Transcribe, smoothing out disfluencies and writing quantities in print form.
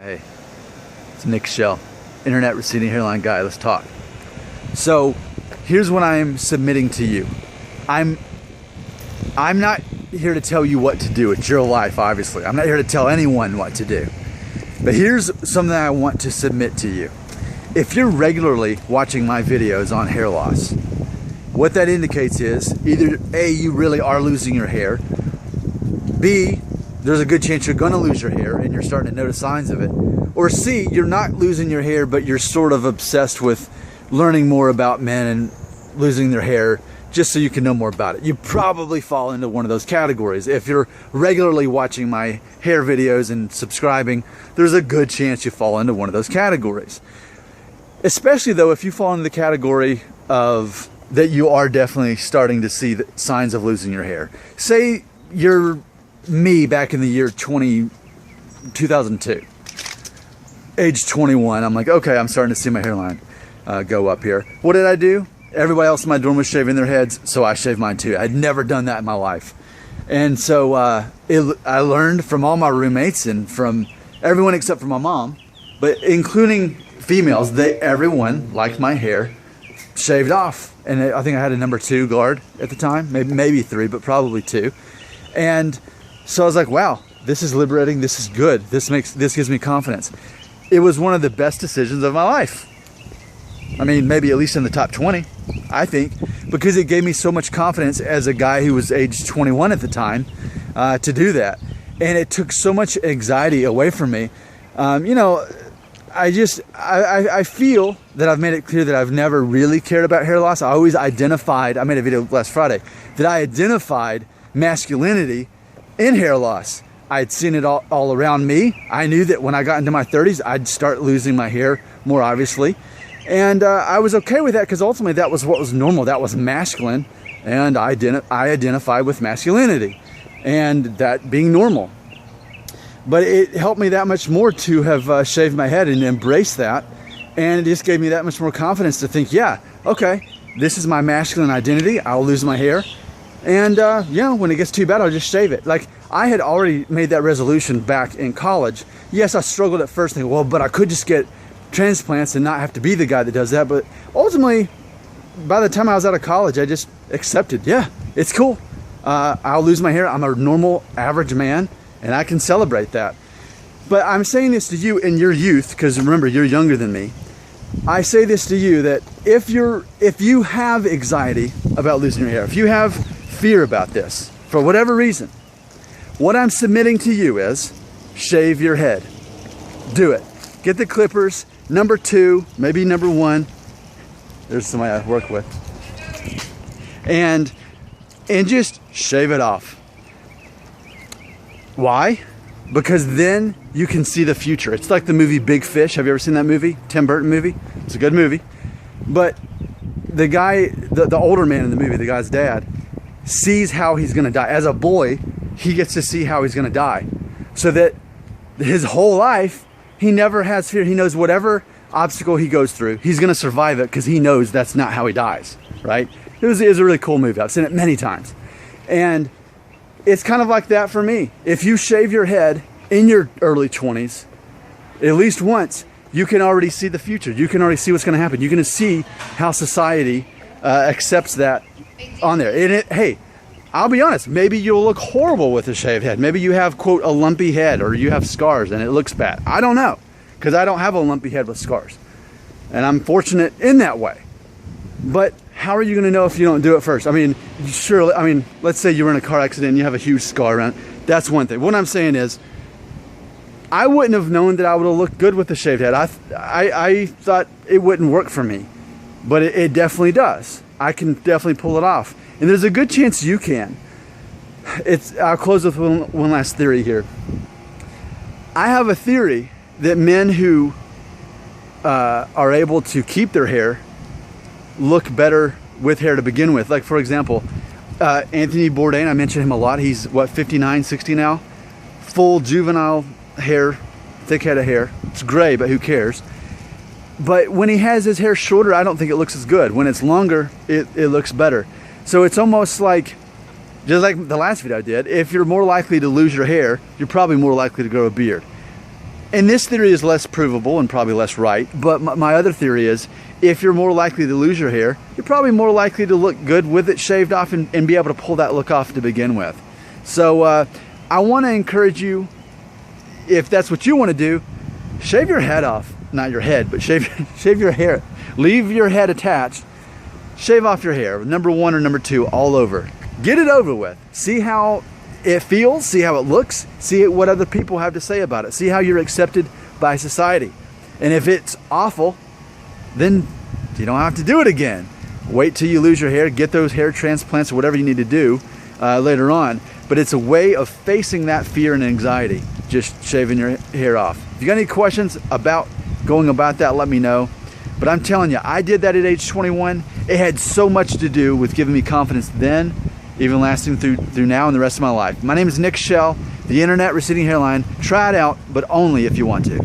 Hey, it's Nick Shell, internet receding hairline guy. Let's talk. So here's what I'm submitting to you. I'm not here to tell you what to do. It's your life, obviously. I'm not here to tell anyone what to do. But here's something I want to submit to you. If you're regularly watching my videos on hair loss, what that indicates is either A, you really are losing your hair, B, there's a good chance you're going to lose your hair and you're starting to notice signs of it, or C, you're not losing your hair but you're sort of obsessed with learning more about men and losing their hair just so you can know more about it. You probably fall into one of those categories. If you're regularly watching my hair videos and subscribing, there's a good chance you fall into one of those categories. Especially though if you fall into the category of that you are definitely starting to see the signs of losing your hair. Say you're me back in the year 2002, age 21. I'm like, okay, I'm starting to see my hairline go up here. What did I do? Everybody else in my dorm was shaving their heads, so I shaved mine too. I'd never done that in my life. And so I learned from all my roommates and from everyone except for my mom, but including females, everyone liked my hair shaved off. And I think I had a number 2 guard at the time, maybe 3, but probably 2. And so I was like, wow, this is liberating. This is good. This gives me confidence. It was one of the best decisions of my life. I mean, maybe at least in the top 20, I think, because it gave me so much confidence as a guy who was age 21 at the time to do that. And it took so much anxiety away from me. You know, I feel that I've made it clear that I've never really cared about hair loss. I always identified, I made a video last Friday, that I identified masculinity in hair loss. I had seen it all around me. I knew that when I got into my 30s, I'd start losing my hair more obviously. And I was okay with that because ultimately that was what was normal. That was masculine. And I identified with masculinity and that being normal. But it helped me that much more to have shaved my head and embraced that. And it just gave me that much more confidence to think, yeah, okay, this is my masculine identity. I'll lose my hair. And, you know, when it gets too bad, I'll just shave it. Like, I had already made that resolution back in college. Yes, I struggled at first thinking, well, but I could just get transplants and not have to be the guy that does that. But ultimately, by the time I was out of college, I just accepted, yeah, it's cool. I'll lose my hair. I'm a normal, average man, and I can celebrate that. But I'm saying this to you in your youth, because remember, you're younger than me. I say this to you that if you have anxiety about losing your hair, if you have fear about this, for whatever reason, what I'm submitting to you is shave your head. Do it. Get the clippers, number 2, maybe number 1. There's somebody I work with. And just shave it off. Why? Because then you can see the future. It's like the movie Big Fish. Have you ever seen that movie? Tim Burton movie. It's a good movie. But the guy, the older man in the movie, the guy's dad, sees how he's going to die. As a boy, he gets to see how he's going to die. So that his whole life, he never has fear. He knows whatever obstacle he goes through, he's going to survive it because he knows that's not how he dies, right? It was a really cool movie. I've seen it many times. And it's kind of like that for me. If you shave your head in your early 20s, at least once, you can already see the future. You can already see what's going to happen. You can see how society accepts that on there. And hey, I'll be honest, maybe you'll look horrible with a shaved head. Maybe you have, quote, a lumpy head, or you have scars and it looks bad. I don't know, because I don't have a lumpy head with scars. And I'm fortunate in that way. But how are you going to know if you don't do it first? I mean, surely, I mean, let's say you were in a car accident and you have a huge scar around it. That's one thing. What I'm saying is, I wouldn't have known that I would have looked good with a shaved head. I thought it wouldn't work for me, but it definitely does. I can definitely pull it off. And there's a good chance you can. I'll close with one last theory here. I have a theory that men who are able to keep their hair look better with hair to begin with. Like, for example, Anthony Bourdain, I mention him a lot. He's, what, 59, 60 now? Full juvenile hair, thick head of hair. It's gray, but who cares? But when he has his hair shorter, I don't think it looks as good. When it's longer, it looks better. So it's almost like, just like the last video I did, if you're more likely to lose your hair, you're probably more likely to grow a beard. And this theory is less provable and probably less right, but my other theory is if you're more likely to lose your hair, you're probably more likely to look good with it shaved off and be able to pull that look off to begin with. So I want to encourage you, if that's what you want to do, shave your head off. Not your head, but shave your hair. Leave your head attached. Shave off your hair, number 1 or number 2, all over. Get it over with. See how it feels, see how it looks, see what other people have to say about it. See how you're accepted by society. And if it's awful, then you don't have to do it again. Wait till you lose your hair, get those hair transplants or whatever you need to do later on. But it's a way of facing that fear and anxiety, just shaving your hair off. If you got any questions about going about that, let me know. But I'm telling you, I did that at age 21. It had so much to do with giving me confidence then, even lasting through now and the rest of my life. My name is Nick Shell, the Internet Receding Hairline. Try it out, but only if you want to.